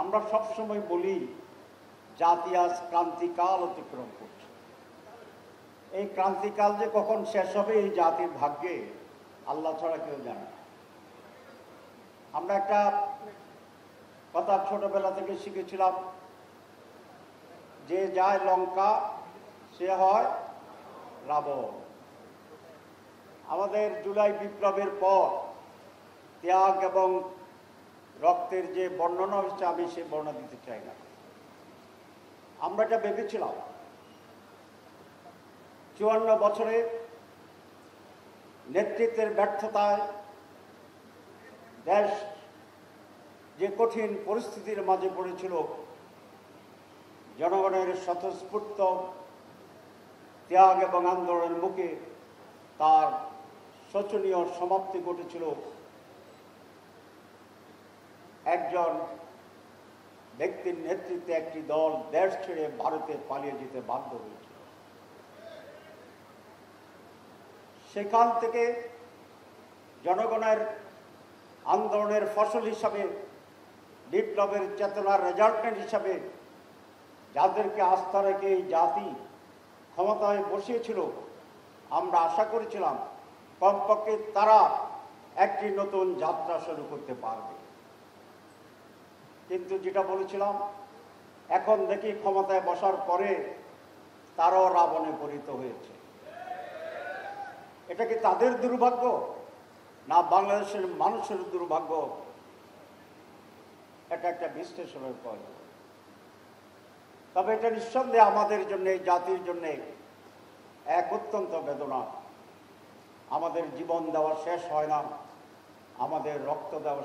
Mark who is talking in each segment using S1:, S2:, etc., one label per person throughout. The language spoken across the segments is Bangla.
S1: আমরা সবসময় বলি জাতি আজ ক্রান্তিকাল অতিক্রম করছে। এই ক্রান্তিকাল যে কখন শেষ হবে এই জাতির ভাগ্যে আল্লাহ ছাড়া কেউ জানে না। আমরা একটা কথা ছোটবেলা থেকে শিখেছিলাম, যে যায় লঙ্কা সে হয় রাবণ। আমাদের জুলাই বিপ্লবের পর ত্যাগ এবং রক্তের যে বর্ণনা হচ্ছে আমি সে বর্ণনা দিতে চাই না। আমরা এটা ভেবেছিলাম ৫৪ বছরে নেতৃত্বের ব্যর্থতায় দেশ যে কঠিন পরিস্থিতির মাঝে পড়েছিল, জনগণের স্বতঃস্ফূর্ত ত্যাগ এবং আন্দোলনের মুখে তার শোচনীয় সমাপ্তি ঘটেছিল। একজন ব্যক্তির নেতৃত্বে একটি দল দেশ ছেড়ে ভারতে পালিয়ে যেতে বাধ্য হয়েছিল। সেখান থেকে জনগণের আন্দোলনের ফসল হিসাবে, বিপ্লবের চেতনার রেজাল্টেন্ট হিসাবে যাদেরকে আস্থা রেখে এই জাতি ক্ষমতায় বসিয়েছিল, আমরা আশা করেছিলাম কমপক্ষে তারা একটি নতুন যাত্রা শুরু করতে পারবে। কিন্তু যেটা বলেছিলাম, এখন দেখি ক্ষমতায় বসার পরে তারাও রাবণে পরিণত হয়েছে। এটা কি তাদের দুর্ভাগ্য না বাংলাদেশের মানুষের দুর্ভাগ্য? এটা একটা বিশ্লেষণের প্রয়োজন। তবে এটা নিঃসন্দেহে আমাদের জন্য, এই জাতির জন্য এক অত্যন্ত বেদনা। আমাদের জীবন দেওয়া শেষ হয় না, আমাদের রক্ত দেওয়া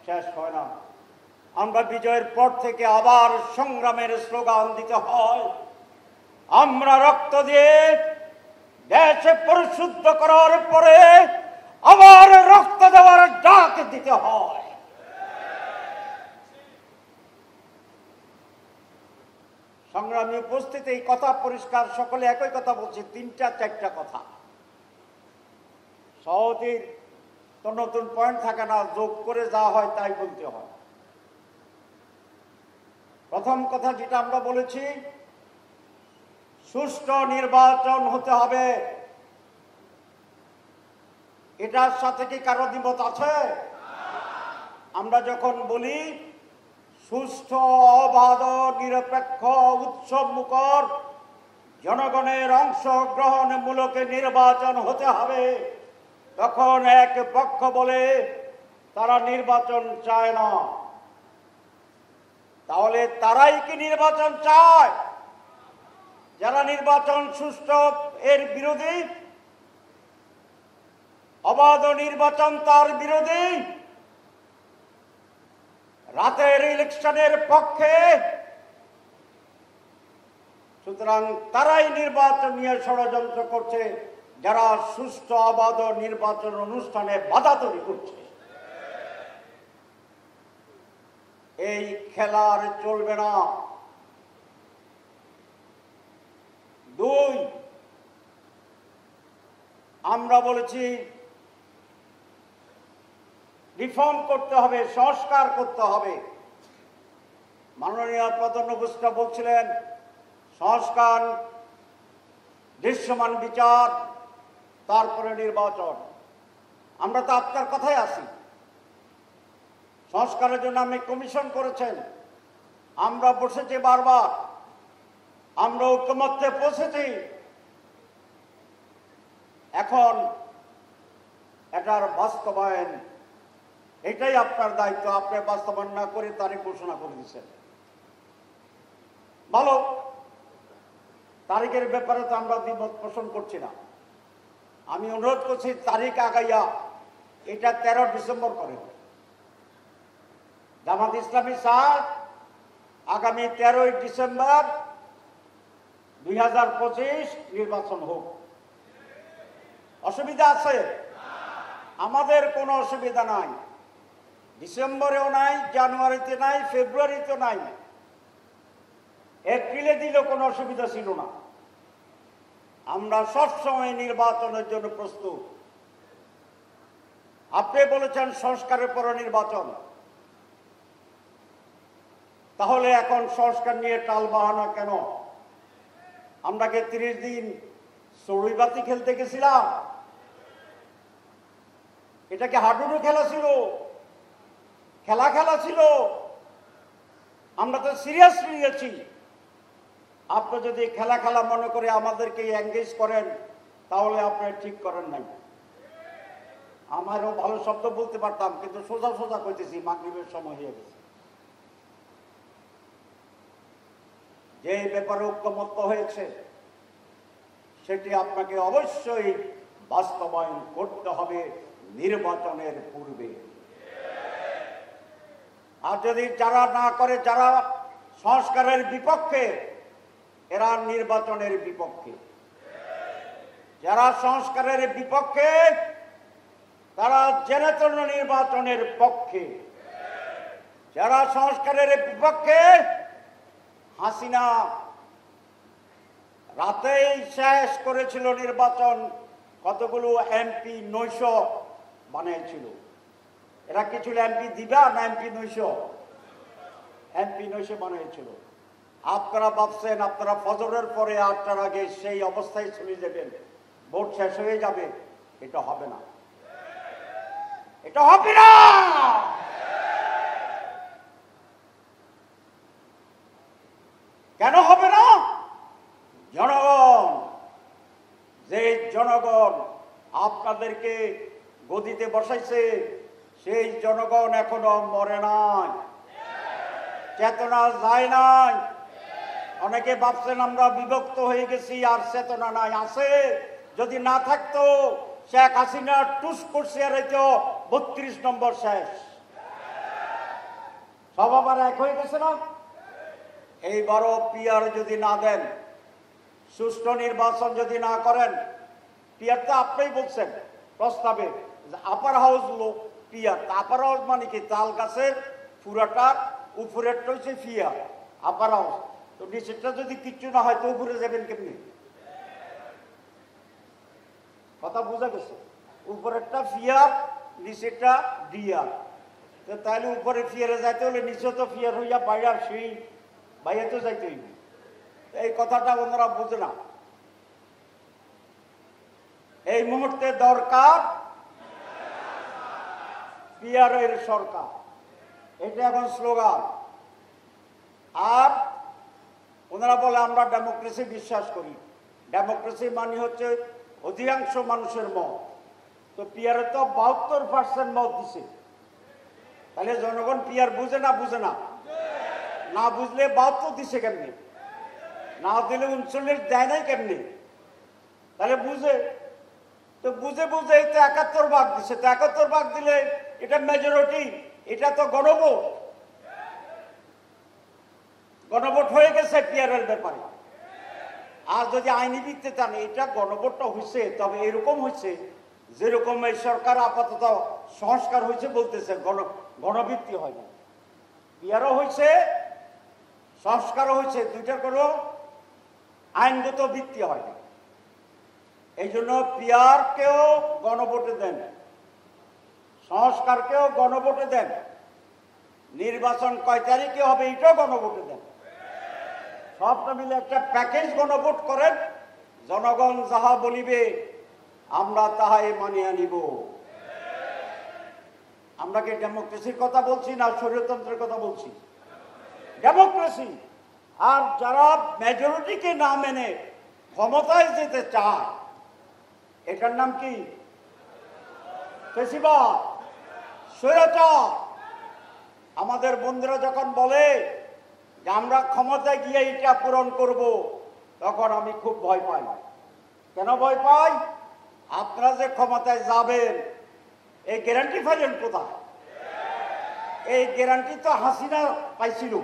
S1: শেষ হয় না। আমরা বিজয়ের পর থেকে আবার সংগ্রামের স্লোগান দিতে হয়। আমরা রক্ত দিয়ে দেশে পরিশুদ্ধ করার পরে আবার রক্ত দেওয়ার ডাক দিতে হয়। সংগ্রামী উপস্থিতি, এই কথা পরিষ্কার, সকলে একই কথা বলছে, ৩-৪টা কথা। সহজেই তো নতুন পয়েন্ট থাকে না, যোগ করে যা হয় তাই বলতে হয়। প্রথম কথা যেটা আমরা বলেছি, সুষ্ঠু নির্বাচন হতে হবে। এটার সাথে কি কারো দ্বিমত আছে? আমরা যখন বলি সুষ্ঠু, অবাধ, নিরপেক্ষ, উৎসবমুখর, জনগণের অংশগ্রহণমূলক নির্বাচন হতে হবে, তখন এক পক্ষ বলে তারা নির্বাচন চায় না। তাহলে তারাই কি নির্বাচন চায়? যারা নির্বাচন সুষ্ঠু এর বিরোধী, অবাধ নির্বাচন তার বিরোধী, রাতের ইলেকশনের পক্ষে, সুতরাং তারাই নির্বাচন নিয়ে ষড়যন্ত্র করছে, যারা সুষ্ঠু অবাধ নির্বাচন অনুষ্ঠানে বাধা তৈরি করছে। এই খেলার চলবে না। ২, আমরা বলেছি রিফর্ম করতে হবে, সংস্কার করতে হবে। মাননীয় প্রধান উপদেষ্টা বলছিলেন সংস্কার, দৃশ্যমান বিচার, তারপরে নির্বাচন। আমরা তো আপনার কথাই আছি। সংস্কারের জন্য আপনি কমিশন করেছেন, আমরা বসেছি বারবার, আমরা ঐকমত্যে পৌঁছেছি। এখন এটার বাস্তবায়ন, এটাই আপনার দায়িত্ব। আপনি বাস্তবায়ন না করে তারিখ ঘোষণা করে দিচ্ছেন, ভালো। তারিখের ব্যাপারে তো আমরা দ্বিমত পোষণ করছি না। আমি অনুরোধ করছি তারিখ আগাইয়া এটা 13 ডিসেম্বর করে। জামাত ইসলামী স্যার আগামী 13 ডিসেম্বর 2025 নির্বাচন হোক। অসুবিধা আছে? আমাদের কোনো অসুবিধা নাই। ডিসেম্বরেও নাই, জানুয়ারিতে নাই, ফেব্রুয়ারিতে নাই, এপ্রিলে দিলেও কোনো অসুবিধা ছিল না। আমরা সবসময় নির্বাচনের জন্য প্রস্তুত। আপনি বলেছেন সংস্কারের পর নির্বাচন। তাহলে এখন সংস্কার নিয়ে টাল বাহানা কেন? আমরা কি 30 দিন চড়ুইবাতি খেলতে গেছিলাম? এটা কি হাডুডু খেলা ছিল? খেলা ছিল? আমরা তো সিরিয়াসলি নিয়েছি। আপনি যদি খেলা মনে করে আমাদেরকে এঙ্গেজ করেন তাহলে আপনি ঠিক করেন নাই। আমারও ভালো শব্দ বলতে পারতাম, কিন্তু সোজা কইতেছি, মাগরিবের সময় হয়ে গেছে। যে ব্যাপারে ঐক্যমত্য হয়েছে সেটি আপনাকে অবশ্যই বাস্তবায়ন করতে হবে নির্বাচনের পূর্বে। আর যদি যারা না করে, যারা সংস্কারের বিপক্ষে, এরা নির্বাচনের বিপক্ষে। যারা সংস্কারের বিপক্ষে তারা জেনেতন নির্বাচনের পক্ষে। যারা সংস্কারের বিপক্ষে, হাসিনা রাতেই শেষ করেছিল নির্বাচন, কতগুলো এমপি 900 বানিয়েছিল। এরা কি ছিল এমপি দিবা না এমপি 900? এমপি 900 বানিয়েছিল। আপনারা ভাবছেন আপনারা ফজরের পরে 8টার আগে সেই অবস্থায় চলে যাবেন, ভোট শেষ হয়ে যাবে। এটা হবে না, এটা হবে না। কেন হবে না? জনগণ, যে জনগণ আপনাদেরকে গদিতে বসাইছে, সেই জনগণ এখনো মরে নাই, চেতনা যায় নাই। অনেকে ভাবছেন আমরা বিভক্ত হয়ে গেছি আর চেতনা নাই। আছে। যদি না থাকতো শেখ হাসিনা টুস করছে আর 32 নম্বর শেষ। সব আবার এক হয়ে গেছে না? এইবারও পিআর যদি না দেন, সুষ্ঠু নির্বাচন যদি না করেন, পিআর তো আপনিই বলছেন প্রস্তাবে আপার হাউস লোক পিআর। আপার হাউস মানে কি? তাল গাছের পুরাটা উপরেরটা হচ্ছে পিআর, আপার হাউস। তো নিচেরটা যদি কিচ্ছু না হয় তো উপরে যাবেন কেমনি? কথা বোঝা গেছে? উপরেরটা পিআর, নিচেরটা ডিআর। তো তাহলে উপরে পিয়ারে যাইতে হলে নিচে তো পিয়ার হইয়া বাইরে সেই বাইরে তো যাইতে হইবে। এই কথাটা ওনারা বোঝে না। এই মুহূর্তে দরকার পিয়ারের সরকার, এটা এখন স্লোগান। আর ওনারা বলে আমরা ডেমোক্রেসি বিশ্বাস করি। ডেমোক্রেসি মানে হচ্ছে অধিকাংশ মানুষের মত। তো পিয়ারে তো 72% মত দিছে। তাহলে জনগণ পিয়ার বুঝে না? বুঝে না। না বুঝলে 72 দিছে কেমনি? না দিলে 39 দেয় নাই কেমনি? তাহলে বুঝে তো বুঝে এই তো 71 ভাগ দিছে। তো 71 ভাগ দিলে এটা মেজরিটি, এটা তো গণভোট। গণভোট হয়ে গেছে পিয়ারের ব্যাপারে। আর যদি আইনি ভিত্তিতে টানে, এটা গণভোটটা হয়েছে, তবে এরকম হয়েছে যেরকম এই সরকার আপাতত সংস্কার হয়েছে বলতেছে, গণভিত্তি হয় না। পিয়ারও হয়েছে, সংস্কারও হয়েছে, দুইটার কোনো আইনগত ভিত্তি হয় না। এই জন্য পিয়ারকেও গণভোটে দেন, সংস্কারকেও গণভোটে দেন, নির্বাচন কয় তারিখে হবে এটাও গণভোটে দেন। সবটা মিলে একটা প্যাকেজ গণভোট করেন। জনগণ যাহা বলিবে আমরা তাহাই মানিয়া নিব। আমরা কি ডেমোক্রেসির কথা বলছি না স্বৈরতন্ত্রের কথা বলছি? ডেমোক্রেসি। আর যারা মেজরিটিকে না মেনে ক্ষমতায় যেতে চায়, এটার নাম কি? ফ্যাসিবাদ, স্বৈরাচার। আমাদের বন্ধুরা যখন বলে যে আমরা ক্ষমতায় গিয়ে এটা পূরণ করব, তখন আমি খুব ভয় পাই। কেন ভয় পাই? আপনারা যে ক্ষমতায় যাবেন এই গ্যারান্টি পাইলেন কোথায়? এই গ্যারান্টি তো হাসিনা পাইছিল।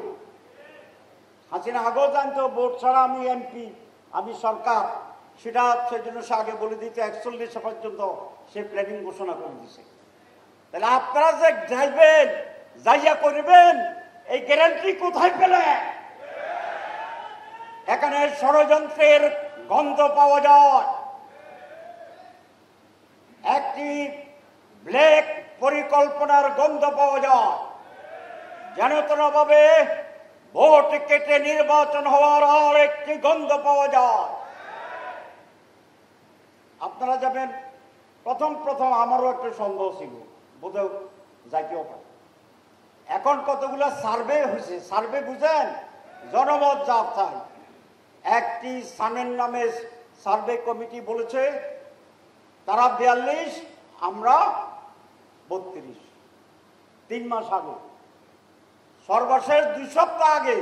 S1: হাসিনা আগেও জানতো ভোট ছাড়া আমি এমপি, আমি সরকার। সেটা সেজন্য সে আগে বলে দিতে 41 পর্যন্ত সে প্ল্যানিং ঘোষণা করে দিছে। তাহলে আপনারা যে যাইবেন, যাইয়া করবেন, এই গ্যারান্টি কোথায় পেলেন? এখানে ষড়যন্ত্রের গন্ধ পাওয়া যায়, একটি ব্ল্যাক পরিকল্পনার গন্ধ পাওয়া যায়। যেন তেনভাবে ভোট কেটে নির্বাচন হওয়ার আর একটি গন্ধ পাওয়া যায়। আপনারা যাবেন, প্রথম আমারও একটা সন্দেহ ছিল, বোধহয় যাইতেও পারে। এখন কতগুলো সার্ভে হয়েছে, সার্ভে বুঝেন, জনমত যাত্রায় একটি সানের নামে সার্ভে কমিটি বলেছে তারা 42, আমরা 32। 3 মাস আগে, সর্বশেষ 2 সপ্তাহ আগে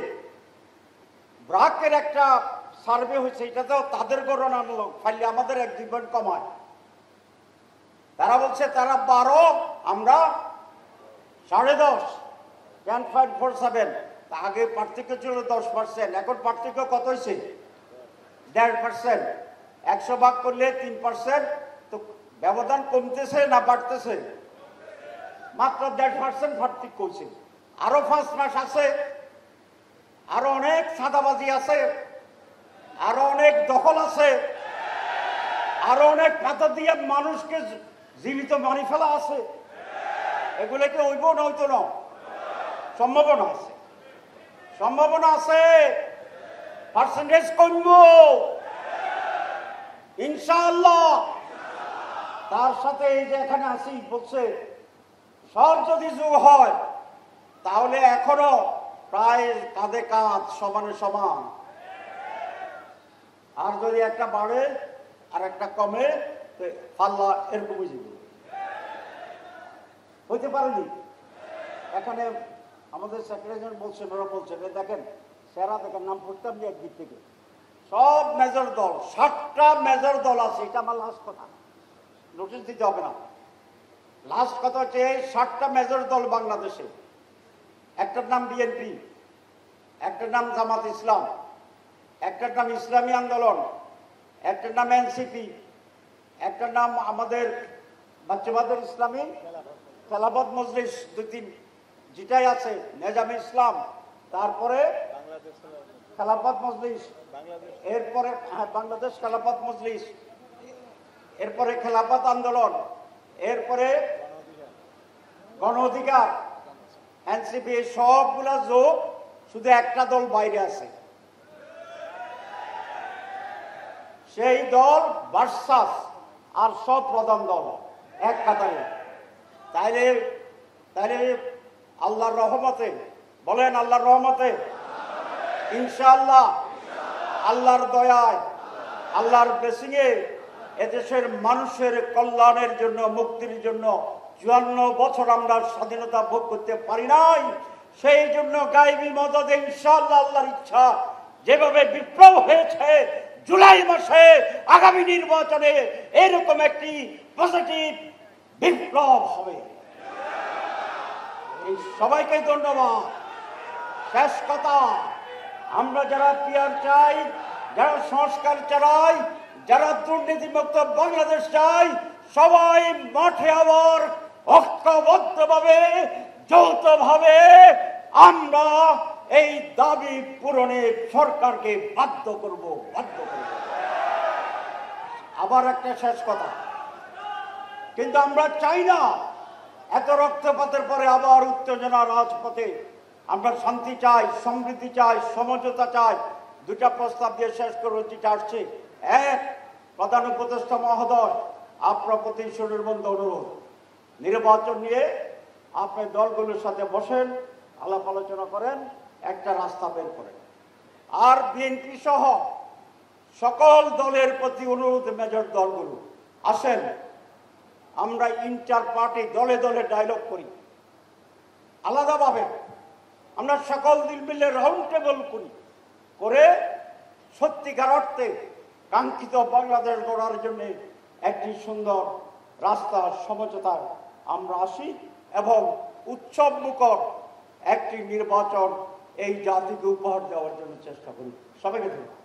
S1: ব্রাকের একটা সার্ভে হয়েছে, এটাতেও তাদের গণনার লোক ফাইলে আমাদের 1-2 পয়েন্ট কমায়। তারা বলছে তারা 12, আমরা 10.5, 10.47। আগে পার্থক্য ছিল 10%, এখন পার্থক্য কত হয়েছে? 1.5%। 100 ভাগ করলে 3%, তো ব্যবধান কমতেছে না বাড়তেছে? মাত্র 1.5% পার্থক্য হয়েছে। আরো 5 মাস আছে, আরো অনেক সাদাবাজি আছে, আরো অনেক দখল আছে, আরো অনেক পাতা দিয়ে মানুষকে জীবিত মারি ফেলা আছে। এগুলোকে হইব না হইতো না? সম্ভাবনা আছে, সম্ভাবনা আছে। পার্সেন্টেজ কমব ইনশাআল্লাহ। তার সাথে এই যে এখানে আসি বলছে সব যদি যোগ হয় তাহলে এখনো প্রায় কাঁধে কাঁধ, সমানে সমান। আর যদি একটা বাড়ে আর একটা কমে, পাল্লা এরকম বুঝবে, হইতে পারেনি। এখানে আমাদের সেক্রেটারি বলছেন, ওরা বলছেন দেখেন সেরা দেখেন নাম পড়তাম যে একদিক থেকে সব মেজর দল, 7টা মেজর দল আছে। এটা আমার লাস্ট কথা, নোটিশ দিতে হবে না। লাস্ট কথা হচ্ছে 7টা মেজর দল বাংলাদেশে। একটার নাম বিএনপি, একটার নাম জামাত ইসলাম, একটার নাম ইসলামী আন্দোলন, একটার নাম এনসিপি, একটার নাম আমাদের বাচ্চাবাদের ইসলামী খেলাফত মজলিস, 2-3 যেটাই আছে, নেজামে ইসলাম, তারপরে খেলাফত মজলিস, এরপরে বাংলাদেশ খেলাফত মজলিস, এরপরে খেলাফত আন্দোলন, এরপরে গণ অধিকার, এনসিপি, সবগুলা যোগ, শুধু একটা দল বাইরে আছে, সেই দল ভার্সাস আর সব প্রধান দল এক কাতারে। তাইলে তাইলে আল্লাহর রহমতে, বলেন আল্লাহর রহমতে, ইনশাআল্লাহ, আল্লাহর দয়ায়, আল্লাহর ব্লেসিংয়ে এদেশের মানুষের কল্যাণের জন্য, মুক্তির জন্য 54 বছর আমরা স্বাধীনতা ভোগ করতে পারি নাই। সেই জন্য গায়েবী মদদে ইনশাআল্লাহ, আল্লাহর ইচ্ছা, যেভাবে বিপ্লব হয়েছে জুলাই মাসে আগামী নির্বাচনে এরকম একটি পজিটিভ বিপ্লব হবে। এই সবাইকে ধন্যবাদ। শেষ কথা, আমরা যারা পিয়ার চাই, যারা সংস্কার চাই, যারা দুর্নীতিমুক্ত বাংলাদেশ চাই, সবাই মাঠে আবার ঐক্যবদ্ধভাবে, যৌথভাবে আমরা এই দাবি পূরণে সরকারকে বাধ্য করব। আবার একটা শেষ কথা, কিন্তু আমরা চাই না এত রক্তপাতের পরে আবার উত্তেজনা রাজপথে। আমরা শান্তি চাই, সমৃদ্ধি চাই, সমঝোতা চাই। 2টা প্রস্তাব দিয়ে শেষ করব যেটা আসছে। এক, প্রধান উপদেষ্টা মহোদয়, আপনার প্রতি সুনির্বন্ধ অনুরোধ, নির্বাচন নিয়ে আপনি দলগুলোর সাথে বসেন, আলাপ আলোচনা করেন, একটা রাস্তা বের করেন। আর বিএনপি সহ সকল দলের প্রতি অনুরোধ, মেজর দলগুলো আসেন, আমরা ইন্টার পার্টি দলে দলে ডায়লগ করি, আলাদাভাবে আমরা সকল দিল মিলে রাউন্ড টেবল করি, করে সত্যিকার অর্থে কাঙ্ক্ষিত বাংলাদেশ গড়ার জন্য একটি সুন্দর রাস্তা, সমঝোতা আমরা আসি এবং উৎসব মুখর একটি নির্বাচন এই জাতিকে উপহার দেওয়ার জন্য চেষ্টা করি। সবাইকে ধন্যবাদ।